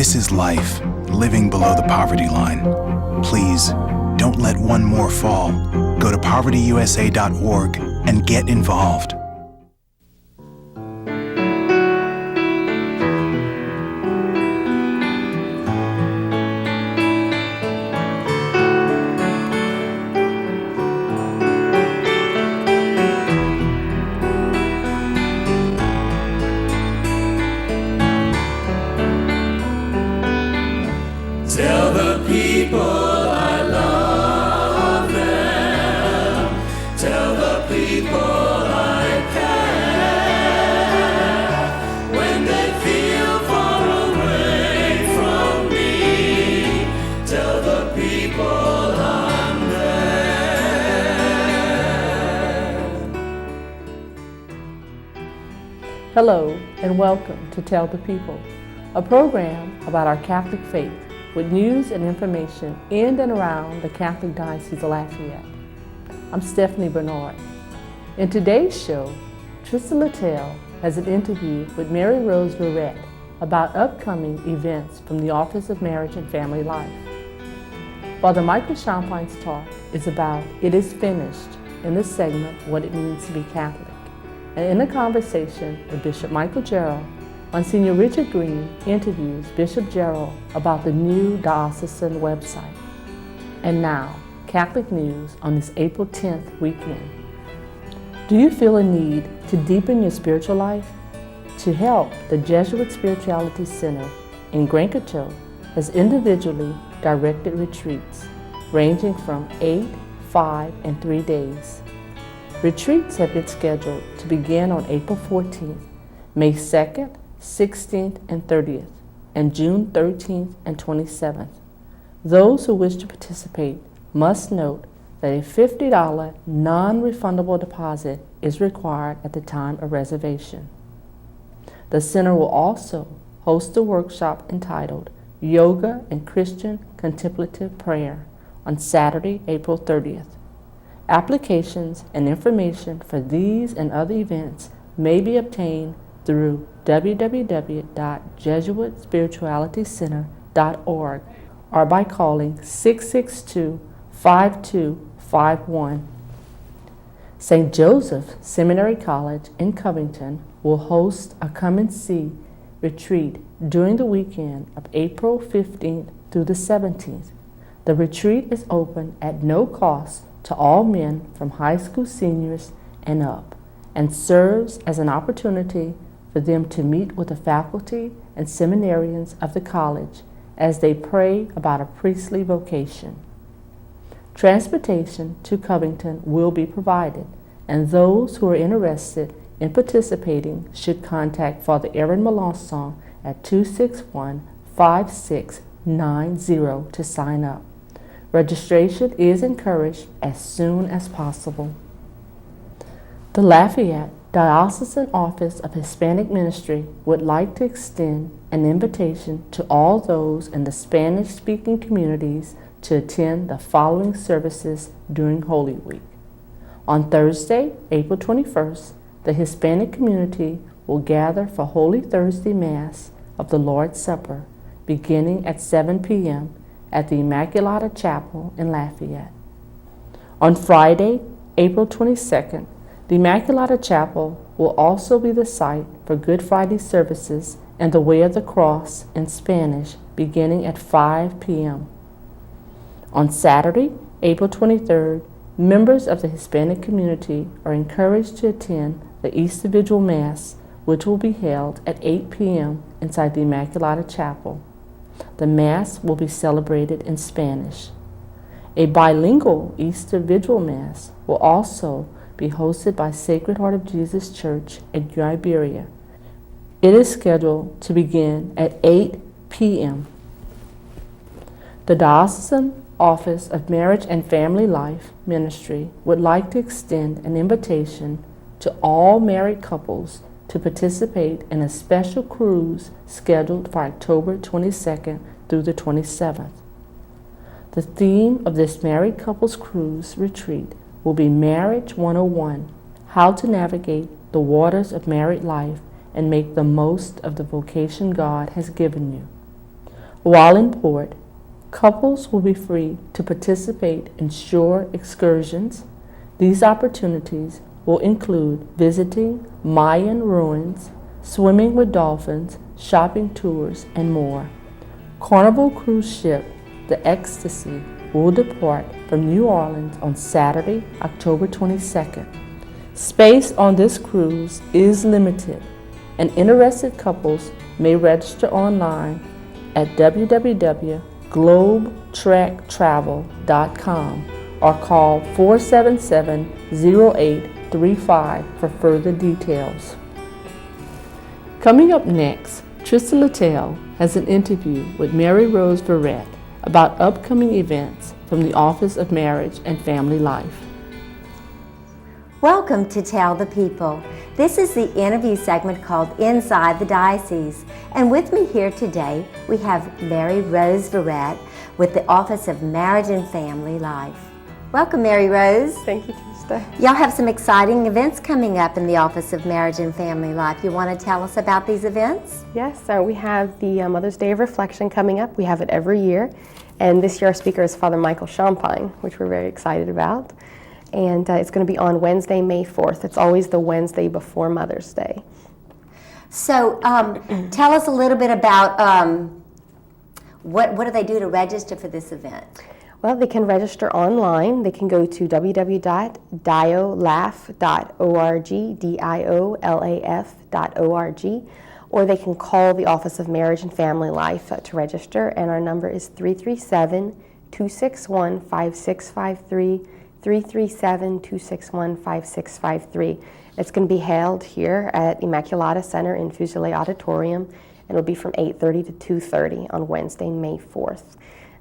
This is life, living below the poverty line. Please, don't let one more fall. Go to povertyusa.org and get involved. Tell the people I love them. Tell the people I care. When they feel far away from me, tell the people I'm there. Hello and welcome to Tell the People, a program about our Catholic faith with news and information in and around the Catholic Diocese of Lafayette. I'm Stephanie Bernard. In today's show, Trista Littell has an interview with Mary Rose Verrett about upcoming events from the Office of Marriage and Family Life. Father Michael Champine's talk is about It Is Finished, in this segment, what it means to be Catholic. And in a conversation with Bishop Michael Gerald, Monsignor Richard Green interviews Bishop Gerald about the new diocesan website. And now, Catholic news on this April 10th weekend. Do you feel a need to deepen your spiritual life? To help, the Jesuit Spirituality Center in Grand Coteau has individually directed retreats ranging from 8, 5, and 3 days. Retreats have been scheduled to begin on April 14th, May 2nd, 16th and 30th, and June 13th and 27th. Those who wish to participate must note that a $50 non-refundable deposit is required at the time of reservation. The center will also host a workshop entitled Yoga and Christian Contemplative Prayer on Saturday, April 30th. Applications and information for these and other events may be obtained through www.jesuitspiritualitycenter.org or by calling 662-5251. St. Joseph Seminary College in Covington will host a Come and See retreat during the weekend of April 15th through the 17th. The retreat is open at no cost to all men from high school seniors and up, and serves as an opportunity for them to meet with the faculty and seminarians of the college as they pray about a priestly vocation. Transportation to Covington will be provided, and those who are interested in participating should contact Father Aaron Melanson at 261-5690 to sign up. Registration is encouraged as soon as possible. The Lafayette Diocesan Office of Hispanic Ministry would like to extend an invitation to all those in the Spanish-speaking communities to attend the following services during Holy Week. On Thursday, April 21st, the Hispanic community will gather for Holy Thursday Mass of the Lord's Supper, beginning at 7 p.m. at the Immaculata Chapel in Lafayette. On Friday, April 22nd, the Immaculata Chapel will also be the site for Good Friday services and the Way of the Cross in Spanish, beginning at 5 p.m. On Saturday, April 23rd, members of the Hispanic community are encouraged to attend the Easter Vigil Mass, which will be held at 8 p.m. inside the Immaculata Chapel. The Mass will be celebrated in Spanish. A bilingual Easter Vigil Mass will also be hosted by Sacred Heart of Jesus Church in Iberia. It is scheduled to begin at 8 p.m. The Diocesan Office of Marriage and Family Life Ministry would like to extend an invitation to all married couples to participate in a special cruise scheduled for October 22nd through the 27th. The theme of this married couples cruise retreat will be Marriage 101, how to navigate the waters of married life and make the most of the vocation God has given you. While in port, couples will be free to participate in shore excursions. These opportunities will include visiting Mayan ruins, swimming with dolphins, shopping tours, and more. Carnival cruise ship, the Ecstasy, will depart from New Orleans on Saturday, October 22nd. Space on this cruise is limited, and interested couples may register online at www.globetrektravel.com or call 477-0835 for further details. Coming up next, Trista Littell has an interview with Mary Rose Verrett about upcoming events from the Office of Marriage and Family Life. Welcome to Tell the People. This is the interview segment called Inside the Diocese. And with me here today, we have Mary Rose Verrett with the Office of Marriage and Family Life. Welcome, Mary Rose. Thank you, Trista. Y'all have some exciting events coming up in the Office of Marriage and Family Life. You want to tell us about these events? Yes, we have the Mother's Day of Reflection coming up. We have it every year. And this year our speaker is Father Michael Champagne, which we're very excited about. And it's going to be on Wednesday, May 4th. It's always the Wednesday before Mother's Day. So tell us a little bit about what do they do to register for this event? Well, they can register online. They can go to www.diolaf.org, diolaf.org, or they can call the Office of Marriage and Family Life to register, and our number is 337-261-5653, 337-261-5653. It's going to be held here at Immaculata Center in Fusilier Auditorium, and it'll be from 8:30 to 2:30 on Wednesday, May 4th.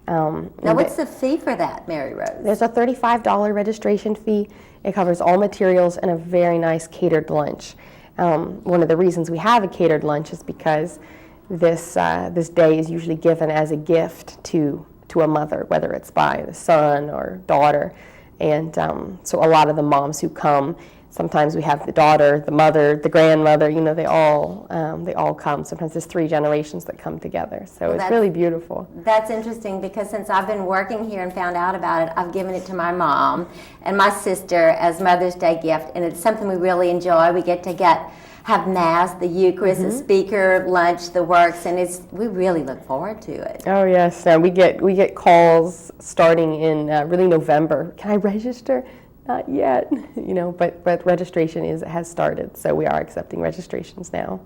Now, what's the fee for that, Mary Rose? There's a $35 registration fee. It covers all materials and a very nice catered lunch. One of the reasons we have a catered lunch is because this day is usually given as a gift to a mother, whether it's by the son or daughter. And so a lot of the moms who come, sometimes we have the daughter, the mother, the grandmother, they all come. Sometimes there's 3 generations that come together. So it's really beautiful. That's interesting because since I've been working here and found out about it, I've given it to my mom and my sister as Mother's Day gift, and it's something we really enjoy. We get to have Mass, the Eucharist, the speaker, lunch, the works, and we really look forward to it. Oh yes, we get calls starting in really November. Can I register? Not yet, but registration has started, so we are accepting registrations now.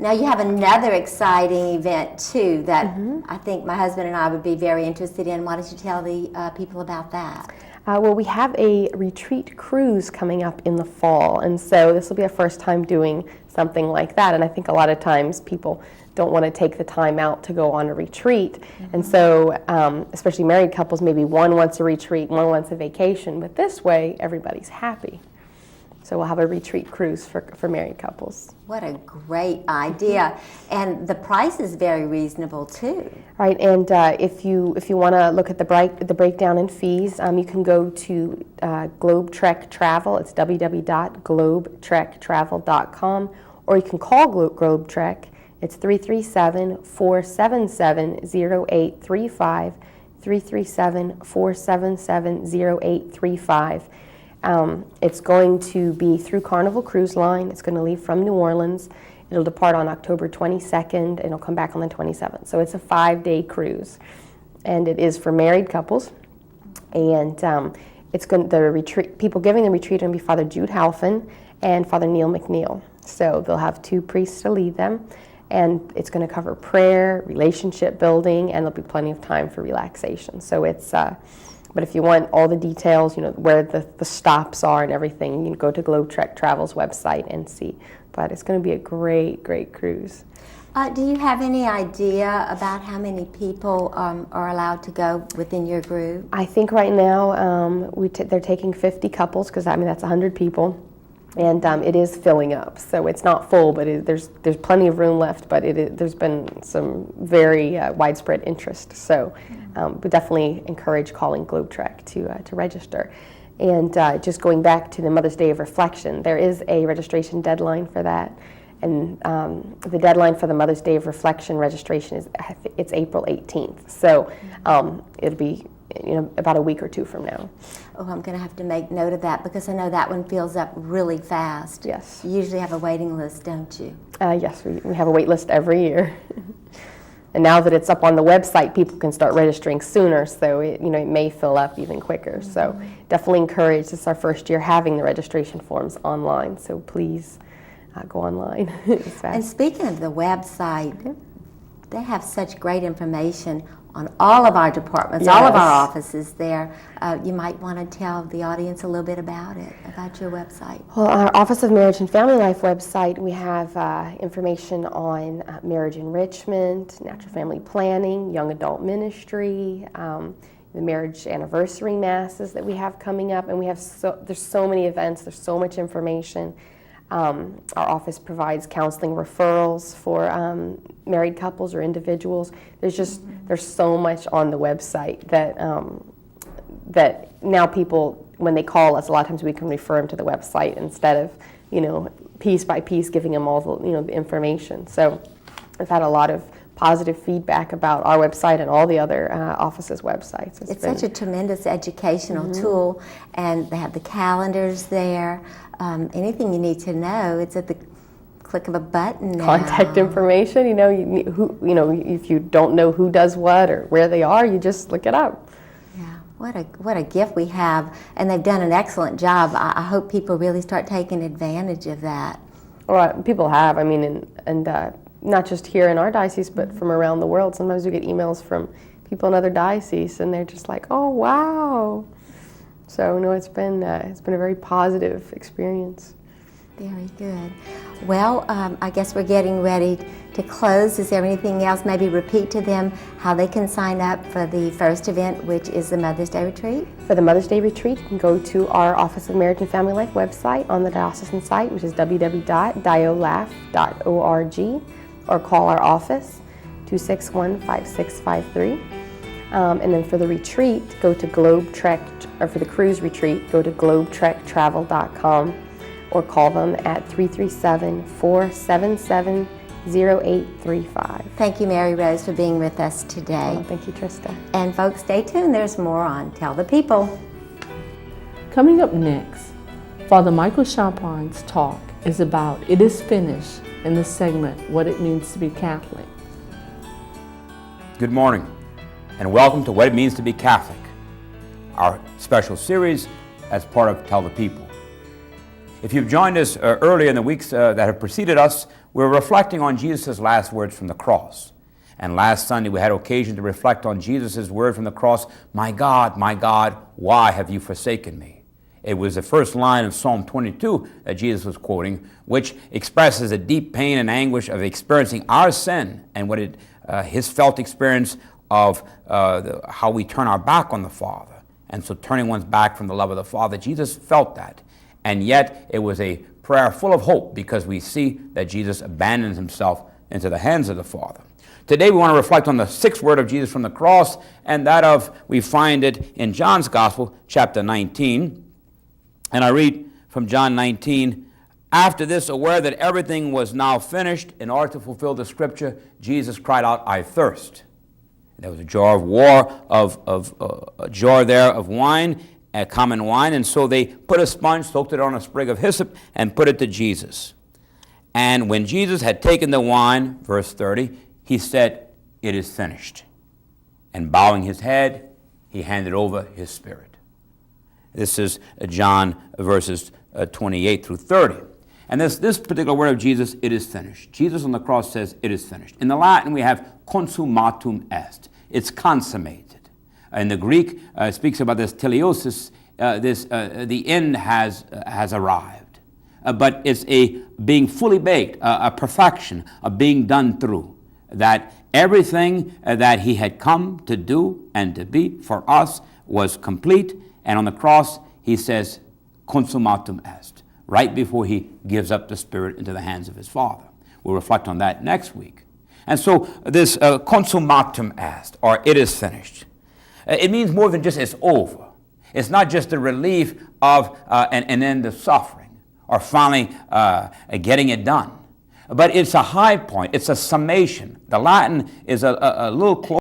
Now you have another exciting event too that I think my husband and I would be very interested in. Why don't you tell the people about that? Well, we have a retreat cruise coming up in the fall, and so this will be our first time doing something like that. And I think a lot of times people don't want to take the time out to go on a retreat. And so, especially married couples, maybe one wants a retreat, one wants a vacation, but this way everybody's happy. So we'll have a retreat cruise for married couples. What a great idea. And the price is very reasonable too. Right, and if you want to look at the breakdown in fees, you can go to Globe Trek Travel. It's www.globetrektravel.com, or you can call Globe Trek. It's 337-477-0835, 337-477-0835. It's going to be through Carnival Cruise Line. It's going to leave from New Orleans. It'll depart on October 22nd, and it'll come back on the 27th. So it's a 5-day cruise, and it is for married couples. And people giving the retreat are going to be Father Jude Halfin and Father Neil McNeil. So they'll have 2 priests to lead them, and it's going to cover prayer, relationship building, and there'll be plenty of time for relaxation. So it's but if you want all the details, where the stops are and everything, you can go to Globe Trek Travel's website and see. But it's going to be a great, great cruise. Do you have any idea about how many people are allowed to go within your group? I think right now they're taking 50 couples, because that's 100 people. And it is filling up, so it's not full, but there's plenty of room left. But there's been some very widespread interest, so we definitely encourage calling Globe Trek to register. And just going back to the Mother's Day of Reflection, there is a registration deadline for that, And the deadline for the Mother's Day of Reflection registration it's April 18th. So it'll be about a week or two from now. Oh, I'm going to have to make note of that because I know that one fills up really fast. Yes. You usually have a waiting list, don't you? Yes, we have a wait list every year. And now that it's up on the website, people can start registering sooner, so it may fill up even quicker. So definitely encourage. This is our first year having the registration forms online, so please go online. It's fast. And speaking of the website, they have such great information on all of our departments, all of our Yes. offices there. You might want to tell the audience a little bit about it, about your website. Well, our Office of Marriage and Family Life website, we have information on marriage enrichment, natural family planning, young adult ministry, the marriage anniversary masses that we have coming up, and we have there's so many events, there's so much information. Our office provides counseling referrals for married couples or individuals. There's so much on the website that that now people, when they call us, a lot of times we can refer them to the website instead of piece by piece giving them all the information. So I've had a lot of positive feedback about our website and all the other offices' websites. It's such a tremendous educational tool, and they have the calendars there. Anything you need to know, it's at the click of a button now. Contact information. If you don't know who does what or where they are, you just look it up. Yeah, what a gift we have, and they've done an excellent job. I hope people really start taking advantage of that. Well, people have. I mean, and not just here in our diocese, but from around the world. Sometimes we get emails from people in other dioceses, and they're just like, "Oh, wow!" So it's been a very positive experience. Very good. Well, I guess we're getting ready to close. Is there anything else? Maybe repeat to them how they can sign up for the first event, which is the Mother's Day Retreat. For the Mother's Day Retreat, you can go to our Office of Marriage and Family Life website on the diocesan site, which is www.diolaf.org, or call our office, 261-5653. And then for the retreat, go to for the cruise retreat, go to globetrektravel.com or call them at 337-477-0835. Thank you, Mary Rose, for being with us today. Oh, thank you, Trista. And folks, stay tuned. There's more on Tell the People. Coming up next, Father Michael Champine's talk is about It Is Finished in the segment What It Means to Be Catholic. Good morning, and welcome to What It Means to Be Catholic, our special series as part of Tell the People. If you've joined us earlier in the weeks that have preceded us, we're reflecting on Jesus' last words from the cross. And last Sunday we had occasion to reflect on Jesus' word from the cross, my God, why have you forsaken me? It was the first line of Psalm 22 that Jesus was quoting, which expresses the deep pain and anguish of experiencing our sin and what his felt experience of how we turn our back on the Father. And so turning one's back from the love of the Father, Jesus felt that. And yet it was a prayer full of hope because we see that Jesus abandons himself into the hands of the Father. Today we want to reflect on the sixth word of Jesus from the cross, and we find it in John's Gospel, chapter 19. And I read from John 19, after this, aware that everything was now finished, in order to fulfill the scripture, Jesus cried out, I thirst. There was a jar of wine, a common wine, and so they put a sponge, soaked it on a sprig of hyssop, and put it to Jesus. And when Jesus had taken the wine, verse 30, he said, it is finished. And bowing his head, he handed over his spirit. This is John verses 28 through 30. And this particular word of Jesus, it is finished. Jesus on the cross says, it is finished. In the Latin, we have consummatum est. It's consummated. In the Greek, it speaks about this teleiosis, the end has arrived. But it's a being fully baked, a perfection, a being done through. That everything that he had come to do and to be for us was complete. And on the cross, he says, consummatum est, right before he gives up the Spirit into the hands of his Father. We'll reflect on that next week. And so this consummatum est, or it is finished, it means more than just it's over. It's not just the relief of an end of suffering or finally getting it done. but it's a high point. It's a summation. The Latin is a little closer